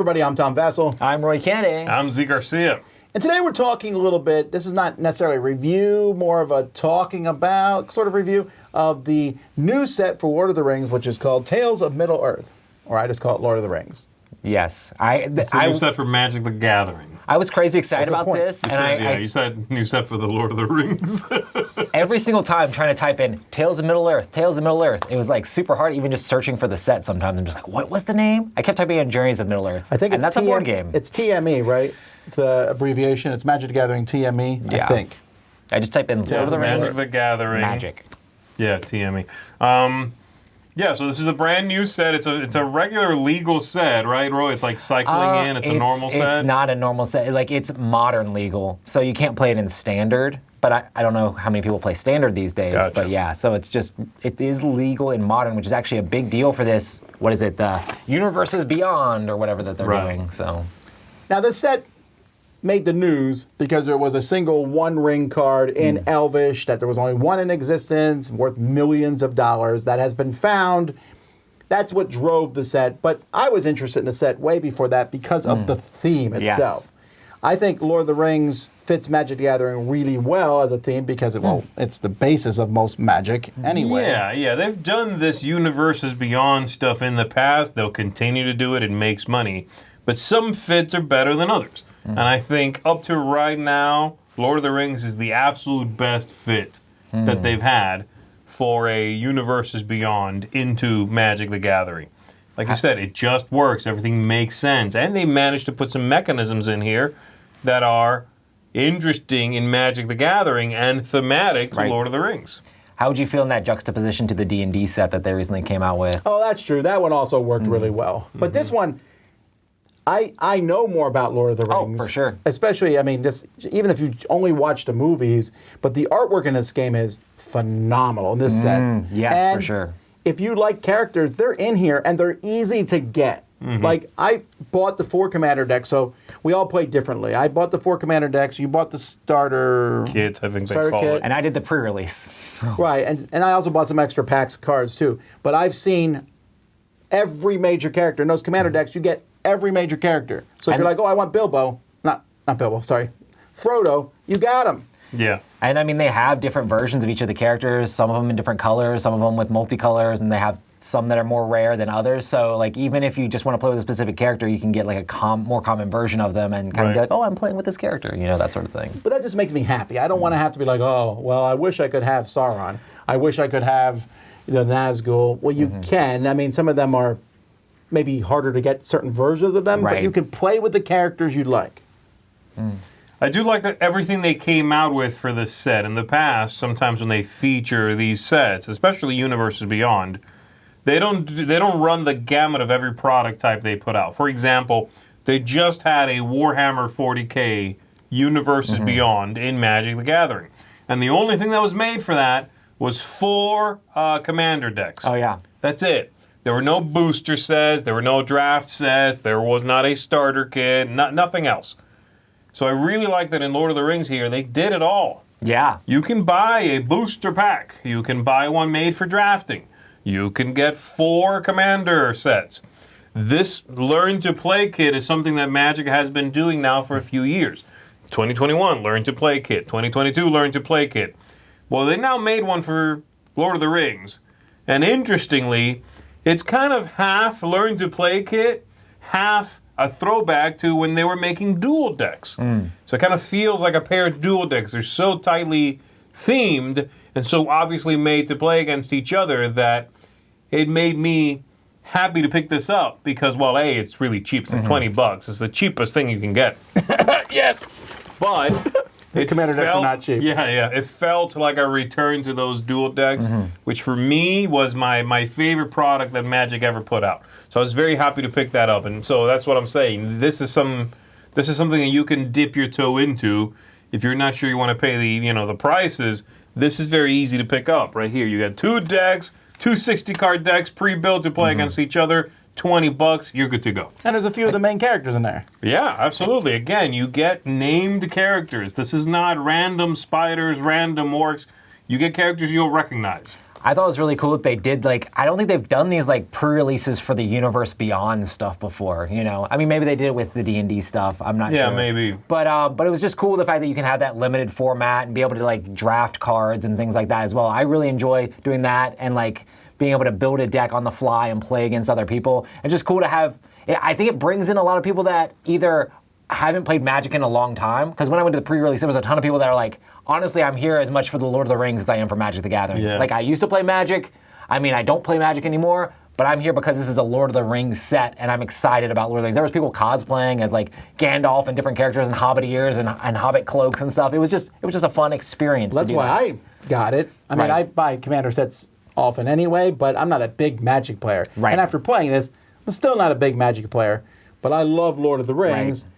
everybody, I'm Tom Vassell. I'm Roy Candy. I'm Z Garcia. And today we're talking a little bit, this is not necessarily a review, more of a talking about sort of review of the new set for Lord of the Rings, which is called Tales of Middle-earth. Or I just call it Lord of the Rings. Yes. It's a new set for Magic the Gathering. I was crazy excited about point. this. You said new set for the Lord of the Rings. Every single time trying to type in Tales of Middle-earth, Tales of Middle-earth, it was like super hard, even just searching for the set sometimes. I'm just like, what was the name? I kept typing in Journeys of Middle-earth. I think and that's a board game. It's TME, right? It's the abbreviation. It's Magic the Gathering TME, Yeah. I think. I just type in Lord of the Rings. Magic the Gathering. Magic. Yeah, TME. Yeah, so this is a brand new set. It's a regular legal set, right, Roy? It's like cycling in. It's a normal set. It's not a normal set. Like, it's modern legal, so you can't play it in standard. But I don't know how many people play standard these days. Gotcha. But yeah, so it is legal in modern, which is actually a big deal for this. What is it? The Universes Beyond or whatever that they're doing. So Now, this set made the news because there was a single one-ring card in Elvish, that there was only one in existence, worth millions of dollars, that has been found. That's what drove the set. But I was interested in the set way before that because of the theme itself. Yes. I think Lord of the Rings fits Magic the Gathering really well as a theme because, it's the basis of most Magic anyway. Yeah. They've done this Universes Beyond stuff in the past. They'll continue to do it. It makes money. But some fits are better than others. And I think up to right now, Lord of the Rings is the absolute best fit that they've had for a Universes Beyond into Magic the Gathering. Like you said, it just works. Everything makes sense. And they managed to put some mechanisms in here that are interesting in Magic the Gathering and thematic to Lord of the Rings. how would you feel in that juxtaposition to the D&D set that they recently came out with? Oh, that's true. That one also worked really well. But this one, I know more about Lord of the Rings. Oh, for sure. Especially, I mean, even if you only watch the movies, but the artwork in this game is phenomenal in this set. Yes, and for sure. if you like characters, they're in here and they're easy to get. Like, I bought the 4 commander deck, so we all play differently. I bought the 4 commander decks, you bought the starter Kits, I think they starter call kit. it. And I did the pre-release. So. Right, and I also bought some extra packs of cards too. But I've seen every major character. In those commander decks, you get every major character. So if you're like, oh, I want Bilbo, not Bilbo, sorry, Frodo, you got him. Yeah. And I mean, they have different versions of each of the characters, some of them in different colors, some of them with multicolors, and they have some that are more rare than others. So, like, even if you just want to play with a specific character, you can get like a more common version of them and kind of be like, oh, I'm playing with this character, you know, that sort of thing. But that just makes me happy. I don't want to have to be like, oh, well, I wish I could have Sauron. I wish I could have the Nazgul. Well, you can. I mean, some of them are maybe harder to get certain versions of them, but you can play with the characters you'd like. I do like that everything they came out with for this set. In the past, sometimes when they feature these sets, especially Universes Beyond, they don't run the gamut of every product type they put out. For example, they just had a Warhammer 40K Universes Beyond in Magic the Gathering. And the only thing that was made for that was 4 commander decks. Oh, yeah. That's it. There were no booster sets, there were no draft sets, there was not a starter kit, nothing else. So I really like that in Lord of the Rings here, they did it all. Yeah. You can buy a booster pack. You can buy one made for drafting. You can get 4 commander sets. This Learn to Play kit is something that Magic has been doing now for a few years. 2021, Learn to Play kit. 2022, Learn to Play kit. Well, they now made one for Lord of the Rings. And interestingly, it's kind of half Learn to Play kit, half a throwback to when they were making dual decks. So it kind of feels like a pair of dual decks. They're so tightly themed and so obviously made to play against each other that it made me happy to pick this up because, well, A, it's really cheap. It's like $20. It's the cheapest thing you can get. Yes! But the commander decks are not cheap. Yeah. It felt like a return to those dual decks, which for me was my favorite product that Magic ever put out. So I was very happy to pick that up. And so that's what I'm saying. This is something that you can dip your toe into if you're not sure you want to pay the prices. This is very easy to pick up right here. You got 2 decks, 2 60-card decks pre-built to play against each other. $20, you're good to go. And there's a few of the main characters in there. Yeah, absolutely. Again, you get named characters. This is not random spiders, random orcs. You get characters you'll recognize. I thought it was really cool that they did, like, I don't think they've done these, like, pre-releases for the Universe Beyond stuff before, you know? I mean, maybe they did it with the D&D stuff. I'm not sure. Yeah, maybe. But it was just cool the fact that you can have that limited format and be able to, like, draft cards and things like that as well. I really enjoy doing that and, like, being able to build a deck on the fly and play against other people. It's just cool to have, I think it brings in a lot of people that either haven't played Magic in a long time, because when I went to the pre-release, there was a ton of people that are like, honestly, I'm here as much for the Lord of the Rings as I am for Magic the Gathering. Yeah. Like, I used to play Magic. I mean, I don't play Magic anymore, but I'm here because this is a Lord of the Rings set, and I'm excited about Lord of the Rings. There was people cosplaying as, like, Gandalf and different characters and Hobbit ears and Hobbit cloaks and stuff. It was just a fun experience. That's why I got it. I mean, Right. I buy Commander sets often anyway, but I'm not a big Magic player. Right. And after playing this, I'm still not a big Magic player, but I love Lord of the Rings. Right.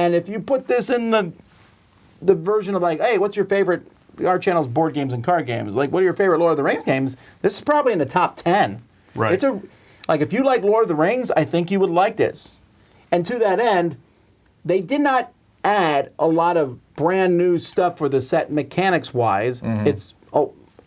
And if you put this in the version of, like, hey, what's your favorite, our channel's board games and card games, like, what are your favorite Lord of the Rings games? This is probably in the top 10. Right. It's like, if you like Lord of the Rings, I think you would like this. And to that end, they did not add a lot of brand new stuff for the set mechanics-wise. It's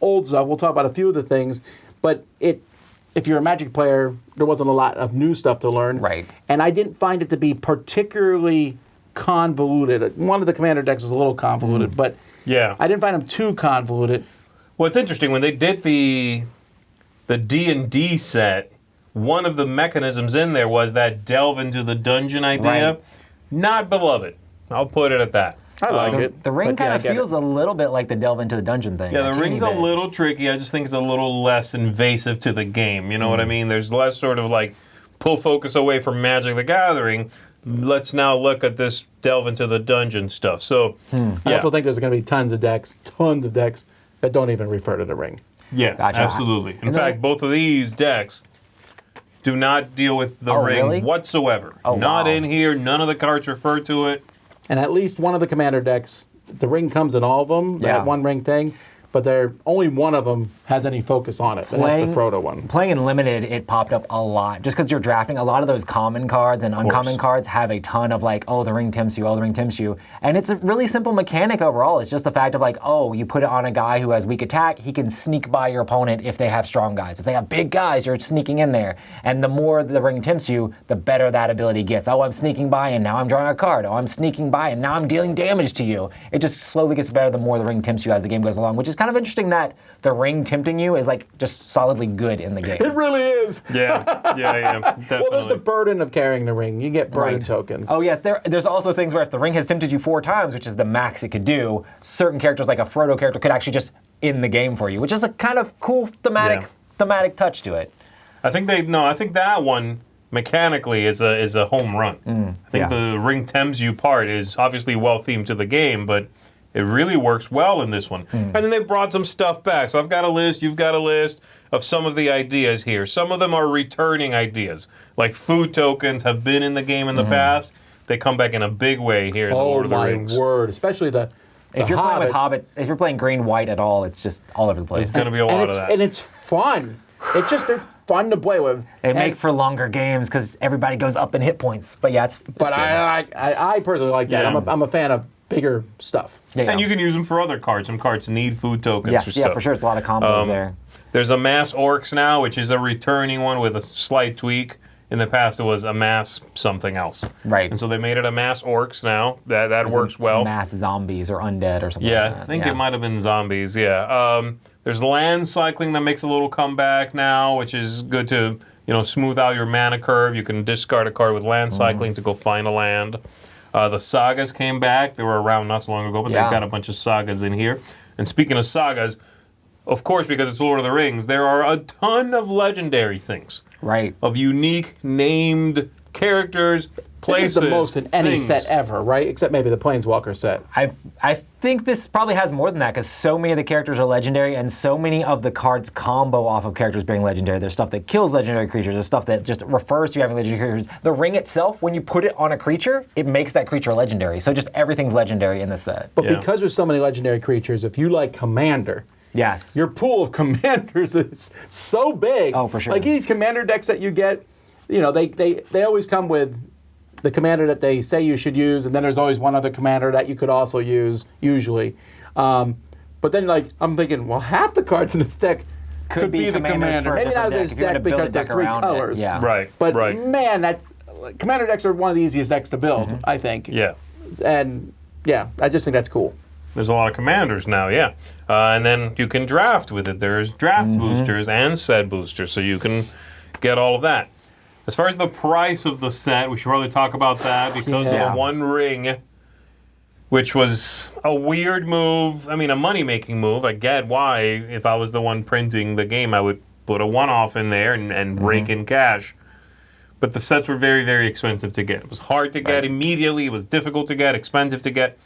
old stuff. We'll talk about a few of the things, but if you're a Magic player, there wasn't a lot of new stuff to learn. Right. And I didn't find it to be particularly convoluted. One of the Commander decks was a little convoluted, but Yeah. I didn't find them too convoluted. Well, it's interesting when they did the D&D set. One of the mechanisms in there was that delve into the dungeon idea. Right. Not beloved. I'll put it at that. I like it. The ring but yeah, kind I of get feels it. a little bit like the delve into the dungeon thing. Yeah, the teeny ring's a bit. little tricky. I just think it's a little less invasive to the game. You know what I mean? There's less sort of like pull focus away from Magic the Gathering. Let's now look at this delve into the dungeon stuff. So, I yeah. also think there's going to be tons of decks that don't even refer to the ring. Yes, Gotcha. absolutely. In And fact, then- both of these decks do not deal with the Oh, ring really? whatsoever. Oh, Not wow. in here. None of the cards refer to it. And at least one of the Commander decks, the ring comes in all of them, Yeah. that one ring thing, but only one of them has any focus on it, and that's the Frodo one. Playing in Limited, it popped up a lot. Just because you're drafting, a lot of those common cards and uncommon cards have a ton of like, oh, the ring tempts you, oh, the ring tempts you. And it's a really simple mechanic overall. It's just the fact of like, oh, you put it on a guy who has weak attack, he can sneak by your opponent if they have strong guys. If they have big guys, you're sneaking in there. And the more the ring tempts you, the better that ability gets. Oh, I'm sneaking by and now I'm drawing a card. Oh, I'm sneaking by and now I'm dealing damage to you. It just slowly gets better the more the ring tempts you as the game goes along, which is kind of interesting that the ring tempting you is like just solidly good in the game. It really is. Yeah, definitely. Well, there's the burden of carrying the ring. You get burden Right. tokens. Oh yes, there's also things where if the ring has tempted you 4 times, which is the max it could do, certain characters like a Frodo character could actually just end the game for you, which is a kind of cool thematic touch to it. I think that one mechanically is a home run. I think yeah. the ring tempts you part is obviously well themed to the game, but it really works well in this one. And then they brought some stuff back. So I've got a list, you've got a list of some of the ideas here. Some of them are returning ideas. Like food tokens have been in the game in the past. They come back in a big way here in the Lord of the Rings. Word! Especially the If you're playing with Hobbits. Hobbit, if you're playing green white at all, it's just all over the place. There's going to be a lot of that. And it's fun. They're fun to play with. They And- make for longer games because everybody goes up in hit points. But yeah, it's But good. I personally like that. Yeah. I'm a fan of bigger stuff. Yeah, And you can use them for other cards. Some cards need food tokens or yes, yeah, stuff. for sure. It's a lot of combos there. There's a mass orcs now, which is a returning one with a slight tweak. In the past, it was a mass something else. Right. And so they made it a mass orcs now. That works well. Mass zombies or undead or something. Yeah, like I that. think it might have been zombies. Yeah. There's land cycling that makes a little comeback now, which is good to smooth out your mana curve. You can discard a card with land cycling to go find a land. The sagas came back. They were around not so long ago, but Yeah. they've got a bunch of sagas in here. And speaking of sagas, of course, because it's Lord of the Rings, there are a ton of legendary things. Right. Of unique named characters, places. This is the most in any things. set ever, right? Except maybe the Planeswalker set. I think this probably has more than that because so many of the characters are legendary and so many of the cards combo off of characters being legendary. There's stuff that kills legendary creatures. There's stuff that just refers to having legendary creatures. The ring itself, when you put it on a creature, it makes that creature legendary. So just everything's legendary in this set. But Yeah. because there's so many legendary creatures, if you like Commander, Yes. your pool of commanders is so big. Oh, for sure. Like these commander decks that you get, they always come with the commander that they say you should use, and then there's always one other commander that you could also use, usually. But then, I'm thinking, well, half the cards in this deck could be the commanders commander. for a Maybe not different this If you're deck gonna build a because they're deck 3 around it, colors. Yeah. Right. But right. man, commander decks are one of the easiest decks to build, I think. Yeah. And yeah, I just think that's cool. There's a lot of commanders now, yeah. And then you can draft with it. There's draft boosters and set boosters, so you can get all of that. As far as the price of the set, we should probably talk about that because of Yeah. the One Ring, which was a weird move. I mean, a money-making move. I get why. If I was the one printing the game, I would put a one-off in there and rake in cash. But the sets were very, very expensive to get. It was hard to get immediately. It was difficult to get, expensive to get.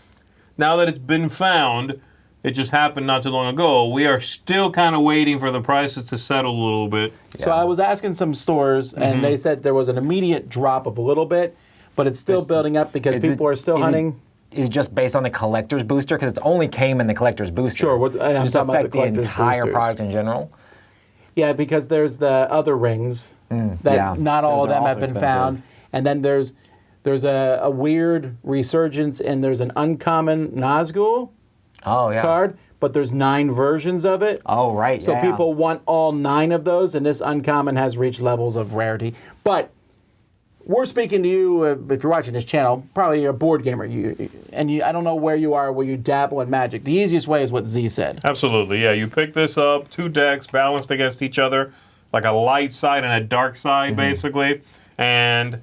Now that it's been found, it just happened not too long ago. We are still kind of waiting for the prices to settle a little bit. So I was asking some stores, and they said there was an immediate drop of a little bit, but it's still building up because people are still hunting. Is just based on the collector's booster because it only came in the collector's booster. Sure, I'm Does it talking about the affect the collector's entire boosters. product in general? Yeah, because there's the other rings that yeah. not all Those of are them have also been expensive. found, and then there's a weird resurgence, and there's an uncommon Nazgul Oh yeah. card, but there's 9 versions of it. Oh right. So yeah. people want all 9 of those, and this uncommon has reached levels of rarity. But we're speaking to you, if you're watching this channel, probably you're a board gamer, I don't know where you are, where you dabble in Magic. The easiest way is what Z said. Absolutely, yeah. You pick this up, 2 decks balanced against each other, like a light side and a dark side, basically. And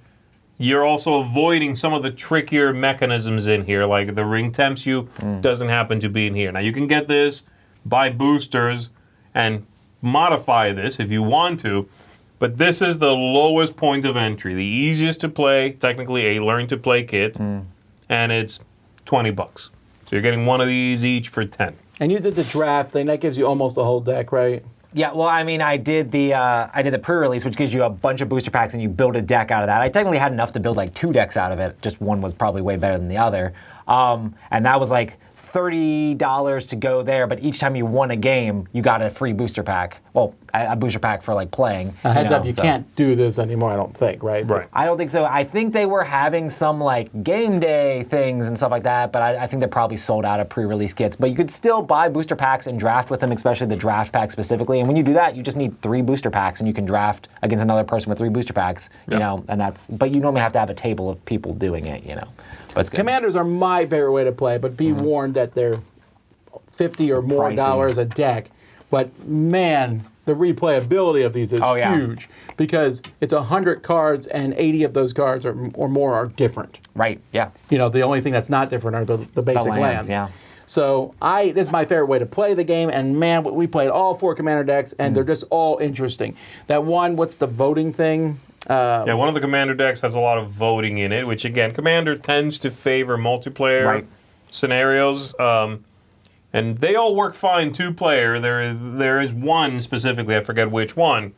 you're also avoiding some of the trickier mechanisms in here, like the ring tempts you doesn't happen to be in here. Now, you can get this, buy boosters, and modify this if you want to, but this is the lowest point of entry, the easiest to play, technically a learn-to-play kit, and it's $20. So you're getting one of these each for 10. And you did the draft thing, that gives you almost a whole deck, right? Yeah, well, I mean, I did the pre-release, which gives you a bunch of booster packs, and you build a deck out of that. I technically had enough to build like 2 decks out of it. Just one was probably way better than the other, and that was like $30 to go there. But each time you won a game, you got a free booster pack. Well, a booster pack for like playing. Heads up, you so. can't do this anymore, I don't think, right? Right. I don't think so. I think they were having some like game day things and stuff like that, but I think they probably sold out of pre-release kits. But you could still buy booster packs and draft with them, especially the draft pack specifically. And when you do that, you just need 3 booster packs, and you can draft against another person with 3 booster packs. You know, and but you normally have to have a table of people doing it. You know, but it's good. Commanders are my favorite way to play, but be warned that they're $50 or more Pricey. dollars a deck. But man, the replayability of these is Oh, yeah. huge because it's 100 cards and 80 of those cards or more are different. Right? Yeah. You know, the only thing that's not different are the basic lands. Yeah. So this is my favorite way to play the game, and man, we played all 4 commander decks, and they're just all interesting. That one, what's the voting thing? Yeah, one of the commander decks has a lot of voting in it, which again, commander tends to favor multiplayer scenarios. And they all work fine 2-player. There is one specifically, I forget which one,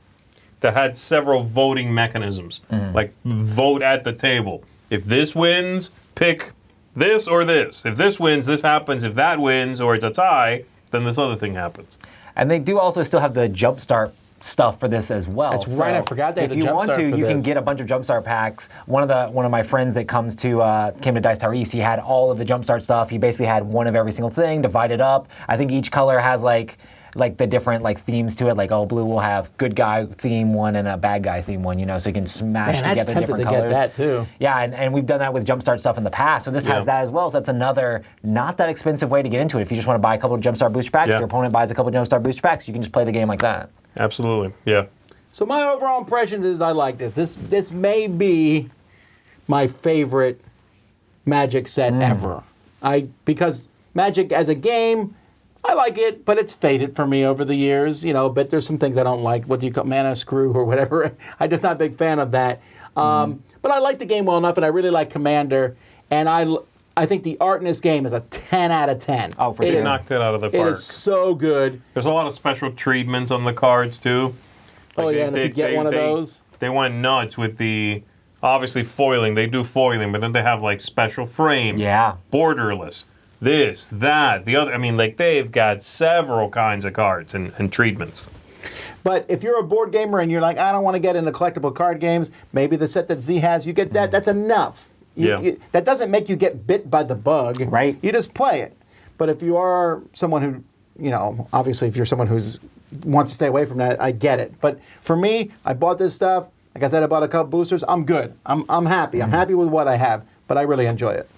that had several voting mechanisms. Like vote at the table. If this wins, pick this or this. If this wins, this happens. If that wins or it's a tie, then this other thing happens. And they do also still have the jumpstart stuff for this as well. That's right, I forgot they had if the you want Jumpstart to, for you can this. get a bunch of jumpstart packs. One of my friends that came to Dice Tower East, he had all of the jumpstart stuff. He basically had one of every single thing divided up. I think each color has like the different like themes to it. Like blue will have good guy theme one and a bad guy theme one. You know, so you can smash Man, that's together tempted different to colors. get that too. Yeah, and we've done that with jumpstart stuff in the past. So this has that as well. So that's another not that expensive way to get into it. If you just want to buy a couple of jumpstart booster packs, your opponent buys a couple of jumpstart booster packs, you can just play the game like that. Absolutely, yeah. So my overall impressions is I like this. This may be my favorite Magic set ever. Because Magic as a game, I like it, but it's faded for me over the years. You know, but there's some things I don't like. What do you call mana screw or whatever? I'm just not a big fan of that. But I like the game well enough, and I really like Commander. And I think the art in this game is a 10 out of 10. Oh, for They sure. knocked it out of the It park. is so good. There's a lot of special treatments on the cards too. Oh, yeah, and if you get one of those. They went nuts with the, obviously foiling. They do foiling, but then they have like special frame. Yeah. Borderless. This, that, the other. I mean, like they've got several kinds of cards and treatments. But if you're a board gamer and you're like, I don't want to get into collectible card games, maybe the set that Z has, you get that. That's enough. That doesn't make you get bit by the bug. Right. You just play it. But if you are someone who, you know, obviously if you're someone who's wants to stay away from that, I get it. But for me, I bought this stuff. Like I said, I bought a couple boosters. I'm good. I'm happy. I'm happy with what I have, but I really enjoy it.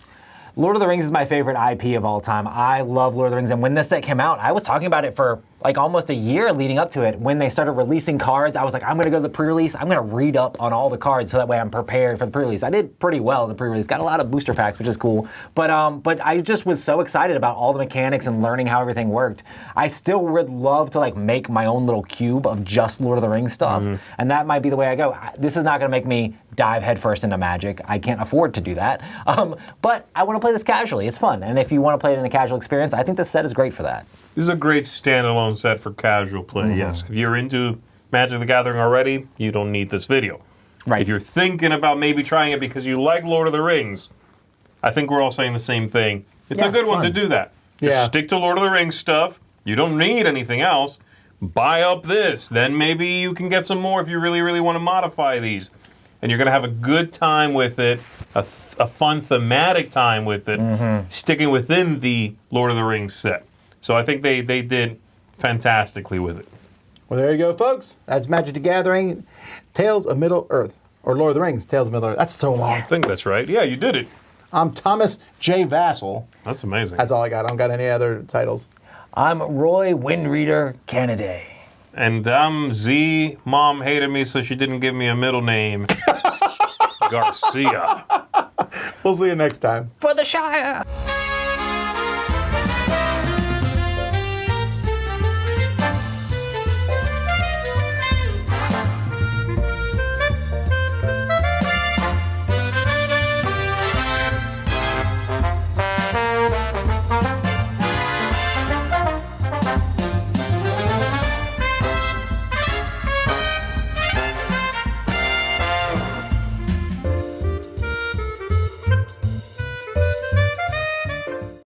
Lord of the Rings is my favorite IP of all time. I love Lord of the Rings, and when this set came out, I was talking about it for like almost a year leading up to it. When they started releasing cards, I was like, I'm gonna go to the pre-release, I'm gonna read up on all the cards so that way I'm prepared for the pre-release. I did pretty well in the pre-release, got a lot of booster packs, which is cool. But I just was so excited about all the mechanics and learning how everything worked. I still would love to like make my own little cube of just Lord of the Rings stuff, and that might be the way I go. This is not gonna make me dive headfirst into Magic. I can't afford to do that. But I want to play this casually. It's fun. And if you want to play it in a casual experience, I think this set is great for that. This is a great standalone set for casual play, yes. If you're into Magic the Gathering already, you don't need this video. Right. If you're thinking about maybe trying it because you like Lord of the Rings, I think we're all saying the same thing. It's a good one to do that. Just stick to Lord of the Rings stuff. You don't need anything else. Buy up this. Then maybe you can get some more if you really, really want to modify these. And you're going to have a good time with it, a fun thematic time with it, sticking within the Lord of the Rings set. So I think they did fantastically with it. Well, there you go, folks. That's Magic the Gathering, Tales of Middle-earth. Or Lord of the Rings, Tales of Middle-earth. That's so long. I think that's right. Yeah, you did it. I'm Thomas J. Vassal. That's amazing. That's all I got. I don't got any other titles. I'm Roy Windreader Canaday. And Z. Mom hated me, so she didn't give me a middle name. Garcia. We'll see you next time. For the Shire!